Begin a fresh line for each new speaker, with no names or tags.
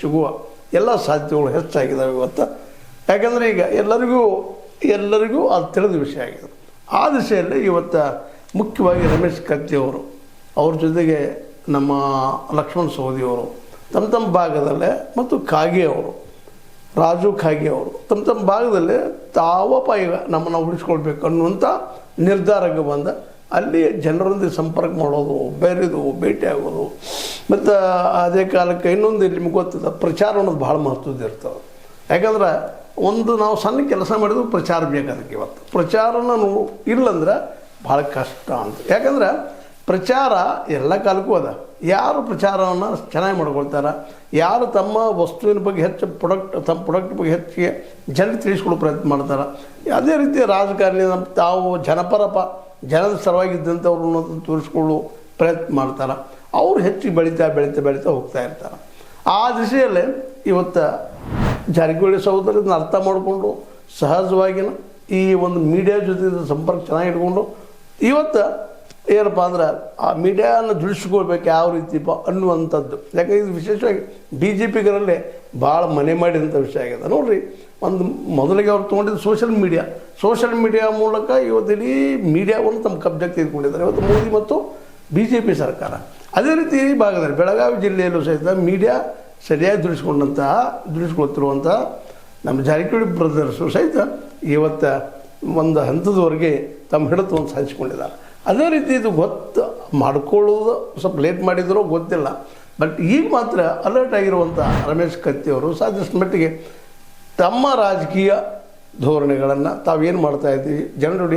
ಸಿಗುವ ಎಲ್ಲ ಸಾಧ್ಯತೆಗಳು ಹೆಚ್ಚಾಗಿದ್ದಾವೆ ಇವತ್ತು. ಯಾಕಂದರೆ ಈಗ ಎಲ್ಲರಿಗೂ ಅದು ತಿಳಿದ ವಿಷಯ ಆಗಿದೆ. ಆ ದಿಶೆಯಲ್ಲಿ ಇವತ್ತು ಮುಖ್ಯವಾಗಿ ರಮೇಶ್ ಕತ್ತಿಯವರು, ಅವ್ರ ಜೊತೆಗೆ ನಮ್ಮ ಲಕ್ಷ್ಮಣ್ ಸವದಿಯವರು ತಮ್ಮ ಭಾಗದಲ್ಲೇ, ಮತ್ತು ಕಾಗೆ ಅವರು, ರಾಜು ಕಾಗೆ ಅವರು ತಮ್ಮ ಭಾಗದಲ್ಲಿ ತಾವಪ್ಪ ಈಗ ನಮ್ಮನ್ನು ಉಳಿಸ್ಕೊಳ್ಬೇಕು ಅನ್ನುವಂಥ ನಿರ್ಧಾರಕ್ಕೆ ಬಂದ ಅಲ್ಲಿ ಜನರೊಂದಿಗೆ ಸಂಪರ್ಕ ಮಾಡೋದು, ಬೇರೆದು ಭೇಟಿ ಆಗೋದು, ಮತ್ತು ಅದೇ ಕಾಲಕ್ಕೆ ಇನ್ನೊಂದು ನಿಮ್ಗೆ ಗೊತ್ತಿದೆ, ಪ್ರಚಾರ ಅನ್ನೋದು ಭಾಳ ಮಹತ್ವದ್ದು ಇರ್ತದೆ. ಯಾಕಂದ್ರೆ ನಾವು ಸಣ್ಣ ಕೆಲಸ ಮಾಡಿದ್ರು ಪ್ರಚಾರ ಬೇಕು. ಅದಕ್ಕೆ ಇವತ್ತು ಪ್ರಚಾರನ ಇಲ್ಲಂದ್ರೆ ಭಾಳ ಕಷ್ಟ ಅಂತ. ಯಾಕಂದ್ರೆ ಪ್ರಚಾರ ಎಲ್ಲ ಕಾಲಕ್ಕೂ ಅದ. ಯಾರು ಪ್ರಚಾರವನ್ನು ಚೆನ್ನಾಗಿ ಮಾಡ್ಕೊಳ್ತಾರೆ, ಯಾರು ತಮ್ಮ ವಸ್ತುವಿನ ಬಗ್ಗೆ ಹೆಚ್ಚು ತಮ್ಮ ಪ್ರಾಡಕ್ಟ್ ಬಗ್ಗೆ ಹೆಚ್ಚಿಗೆ ಜನರಿಗೆ ತಿಳಿಸ್ಕೊಳ್ಳೋ ಪ್ರಯತ್ನ ಮಾಡ್ತಾರೆ, ಅದೇ ರೀತಿ ರಾಜಕಾರಣಿ ತಾವು ಜನದ ಸರವಾಗಿದ್ದಂಥವ್ರನ್ನ ತೋರಿಸ್ಕೊಳ್ಳೋ ಪ್ರಯತ್ನ ಮಾಡ್ತಾರೆ. ಅವರು ಹೆಚ್ಚಿಗೆ ಬೆಳೀತಾ ಹೋಗ್ತಾ ಇರ್ತಾರೆ. ಆ ದಿಶೆಯಲ್ಲೇ ಇವತ್ತು ಜಾರಕಿಹೊಳಿ ಸಹೋದರರನ್ನ ಅರ್ಥ ಮಾಡಿಕೊಂಡು ಸಹಜವಾಗಿನ ಈ ಒಂದು ಮೀಡಿಯಾ ಜೊತೆ ಸಂಪರ್ಕ ಚೆನ್ನಾಗಿ ಇಟ್ಕೊಂಡು ಇವತ್ತು ಏನಪ್ಪ ಅಂದ್ರೆ ಆ ಮೀಡಿಯಾನ ದುಡಿಸ್ಕೊಳ್ಬೇಕು ಯಾವ ರೀತಿ ಅನ್ನುವಂಥದ್ದು. ಯಾಕಂದರೆ ಇದು ವಿಶೇಷವಾಗಿ BJPಗರಲ್ಲೇ ಭಾಳ ಮನೆ ಮಾಡಿದಂಥ ವಿಷಯ ಆಗಿದೆ. ನೋಡಿರಿ, ಒಂದು ಮೊದಲಿಗೆ ಅವ್ರು ತೊಗೊಂಡಿದ್ದು ಸೋಷಿಯಲ್ ಮೀಡಿಯಾ ಮೂಲಕ ಇವತ್ತು ಇಡೀ ಮೀಡಿಯಾವನ್ನು ತಮ್ಮ ಕಬ್ಜಕ್ಕೆ ತೆಗೆದುಕೊಂಡಿದ್ದಾರೆ ಇವತ್ತು ಮೋದಿ ಮತ್ತು BJP ಸರ್ಕಾರ. ಅದೇ ರೀತಿ ಈ ಭಾಗದಲ್ಲಿ ಬೆಳಗಾವಿ ಜಿಲ್ಲೆಯಲ್ಲೂ ಸಹಿತ ಮೀಡಿಯಾ ಸರಿಯಾಗಿ ದುಡಿಸ್ಕೊಳ್ತಿರುವಂಥ ನಮ್ಮ ಜಾರಕಿಹೊಳಿ ಬ್ರದರ್ಸು ಸಹಿತ ಇವತ್ತು ಒಂದು ಹಂತದವರೆಗೆ ತಮ್ಮ ಹಿಡಿತವನ್ನು ಸಾಧಿಸಿಕೊಂಡಿದ್ದಾರೆ. ಅದೇ ರೀತಿ ಇದು ಗೊತ್ತು ಮಾಡ್ಕೊಳ್ಳೋದು ಸ್ವಲ್ಪ ಲೇಟ್ ಮಾಡಿದ್ರೂ ಗೊತ್ತಿಲ್ಲ. ಬಟ್ ಈಗ ಮಾತ್ರ ಅಲರ್ಟ್ ಆಗಿರುವಂಥ ರಮೇಶ್ ಕತ್ತಿಯವರು ಸಾಧ್ಯಷ್ಟು ಮಟ್ಟಿಗೆ ತಮ್ಮ ರಾಜಕೀಯ ಧೋರಣೆಗಳನ್ನು ತಾವೇನು ಮಾಡ್ತಾಯಿದ್ದೀವಿ, ಜನರು